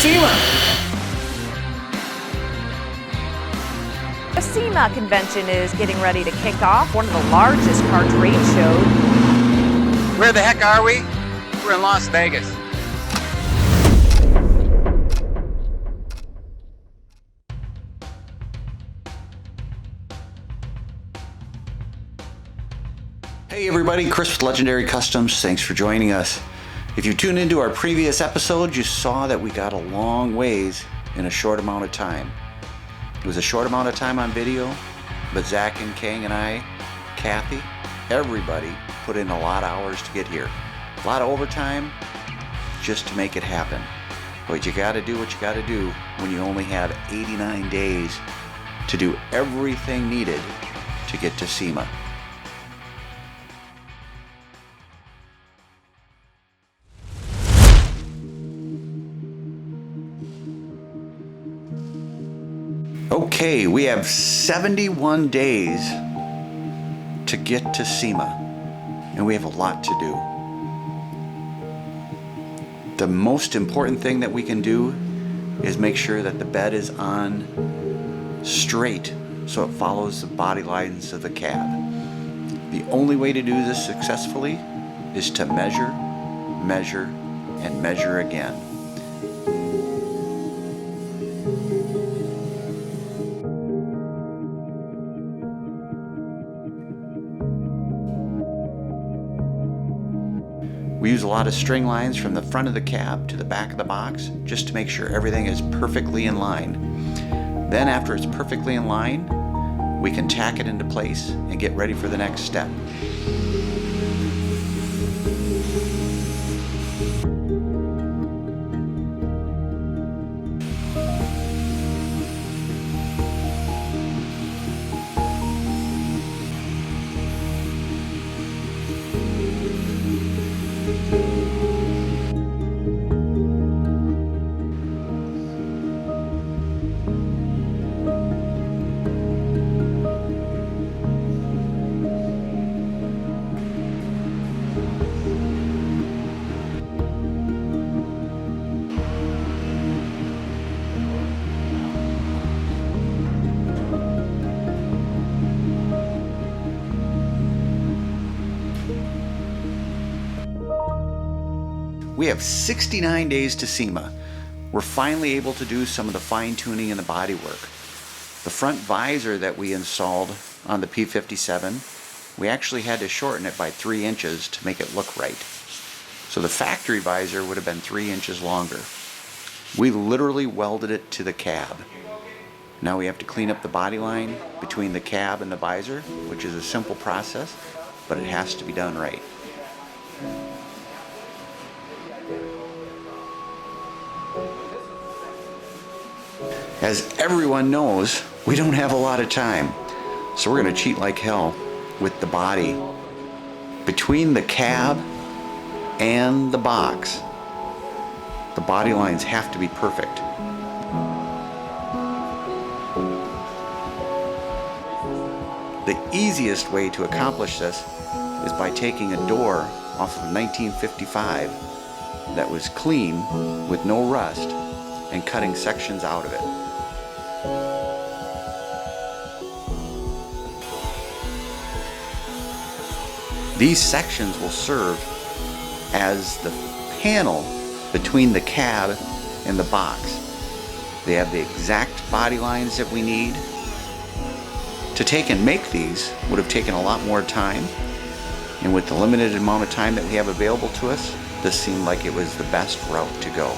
Sema! The Sema convention is getting ready to kick off, one of the largest car trade shows. Where the heck are we? We're in Las Vegas. Hey everybody, Chris with Legendary Customs. Thanks for joining us. If you tuned into our previous episode, you saw that we got a long ways in a short amount of time. It was a short amount of time on video, but Zack and Kang and I, Kathy, everybody put in a lot of hours to get here. A lot of overtime just to make it happen. But you gotta do what you gotta do when you only have 89 days to do everything needed to get to Sema. Okay, we have 71 days to get to Sema, and we have a lot to do. The most important thing that we can do is make sure that the bed is on straight so it follows the body lines of the cab. The only way to do this successfully is to measure, measure, and measure again. We use a lot of string lines from the front of the cab to the back of the box just to make sure everything is perfectly in line. Then after it's perfectly in line, we can tack it into place and get ready for the next step. We have 69 days to Sema. We're finally able to do some of the fine tuning in the bodywork. The front visor that we installed on the P-57, we actually had to shorten it by 3 inches to make it look right. So the factory visor would have been 3 inches longer. We literally welded it to the cab. Now we have to clean up the body line between the cab and the visor, which is a simple process, but it has to be done right. As everyone knows, we don't have a lot of time, so we're going to cheat like hell with the body. Between the cab and the box, the body lines have to be perfect. The easiest way to accomplish this is by taking a door off of 1955 that was clean with no rust and cutting sections out of it. These sections will serve as the panel between the cab and the box. They have the exact body lines that we need. To take and make these would have taken a lot more time, and with the limited amount of time that we have available to us, this seemed like it was the best route to go.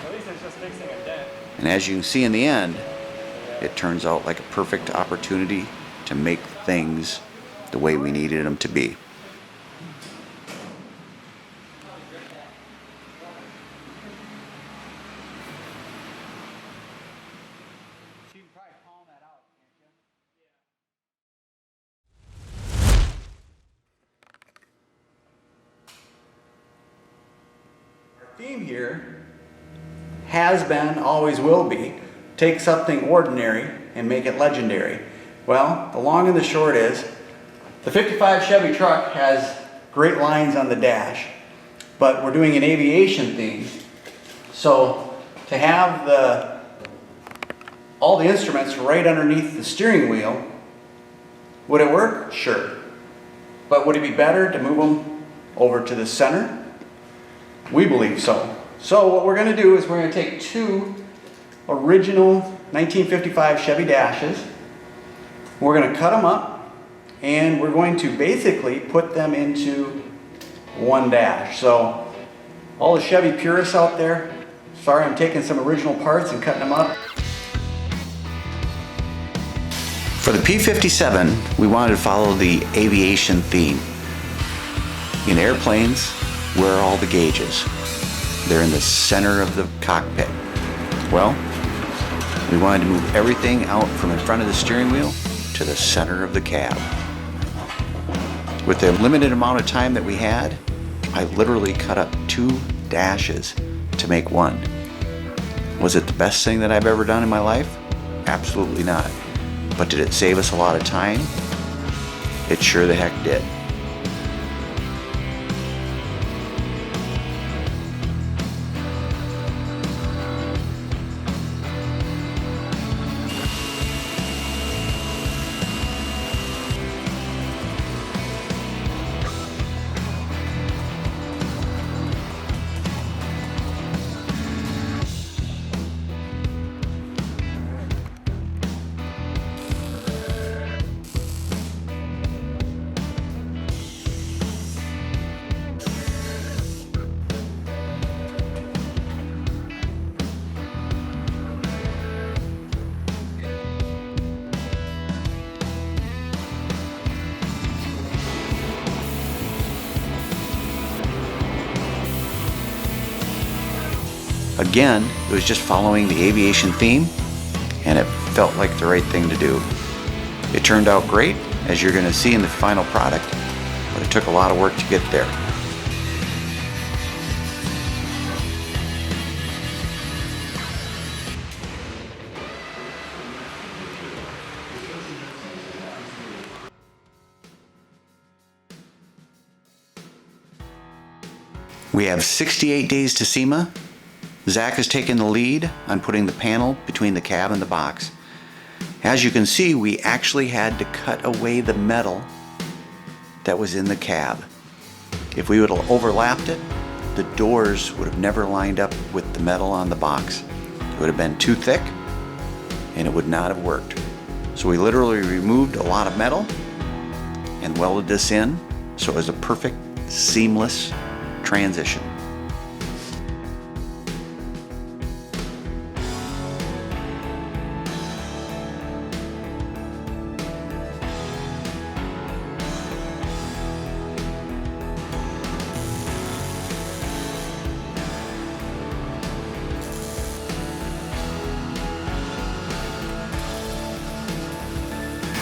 At least it's just fixing a dent. And as you can see in the end, it turns out like a perfect opportunity to make things the way we needed them to be. theme here has been, always will be, take something ordinary and make it legendary. Well, the long and the short is, the 55 Chevy truck has great lines on the dash, but we're doing an aviation theme. So to have all the instruments right underneath the steering wheel, would it work? Sure. But would it be better to move them over to the center? We believe so. So what we're going to do is we're going to take two original 1955 Chevy dashes. We're going to cut them up and we're going to basically put them into one dash. So all the Chevy purists out there, sorry, I'm taking some original parts and cutting them up. For the P-57, we wanted to follow the aviation theme. In airplanes, where are all the gauges? They're in the center of the cockpit. Well, we wanted to move everything out from in front of the steering wheel to the center of the cab. With the limited amount of time that we had, I literally cut up two dashes to make one. Was it the best thing that I've ever done in my life? Absolutely not. But did it save us a lot of time? It sure the heck did. Again, it was just following the aviation theme, and it felt like the right thing to do. It turned out great, as you're going to see in the final product, but it took a lot of work to get there. We have 68 days to Sema. Zack has taken the lead on putting the panel between the cab and the box. As you can see, we actually had to cut away the metal that was in the cab. If we would have overlapped it, the doors would have never lined up with the metal on the box. It would have been too thick and it would not have worked. So we literally removed a lot of metal and welded this in, so it was a perfect, seamless transition.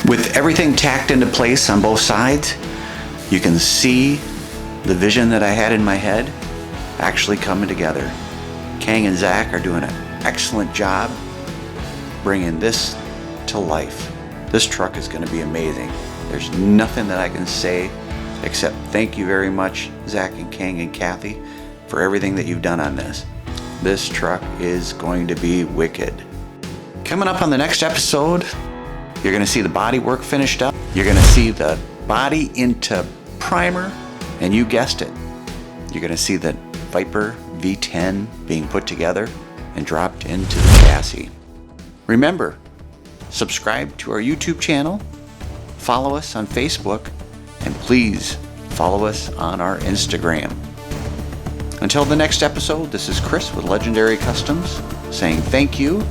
With everything tacked into place on both sides, you can see the vision that I had in my head actually coming together. Kang and Zack are doing an excellent job bringing this to life. This truck is going to be amazing. There's nothing that I can say except thank you very much, Zack and Kang and Kathy, for everything that you've done on this. This truck is going to be wicked. Coming up on the next episode, you're going to see the body work finished up. You're going to see the body into primer, and you guessed it. You're going to see the Viper V10 being put together and dropped into the chassis. Remember, subscribe to our YouTube channel, follow us on Facebook, and please follow us on our Instagram. Until the next episode, this is Chris with Legendary Customs saying thank you,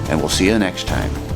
and we'll see you next time.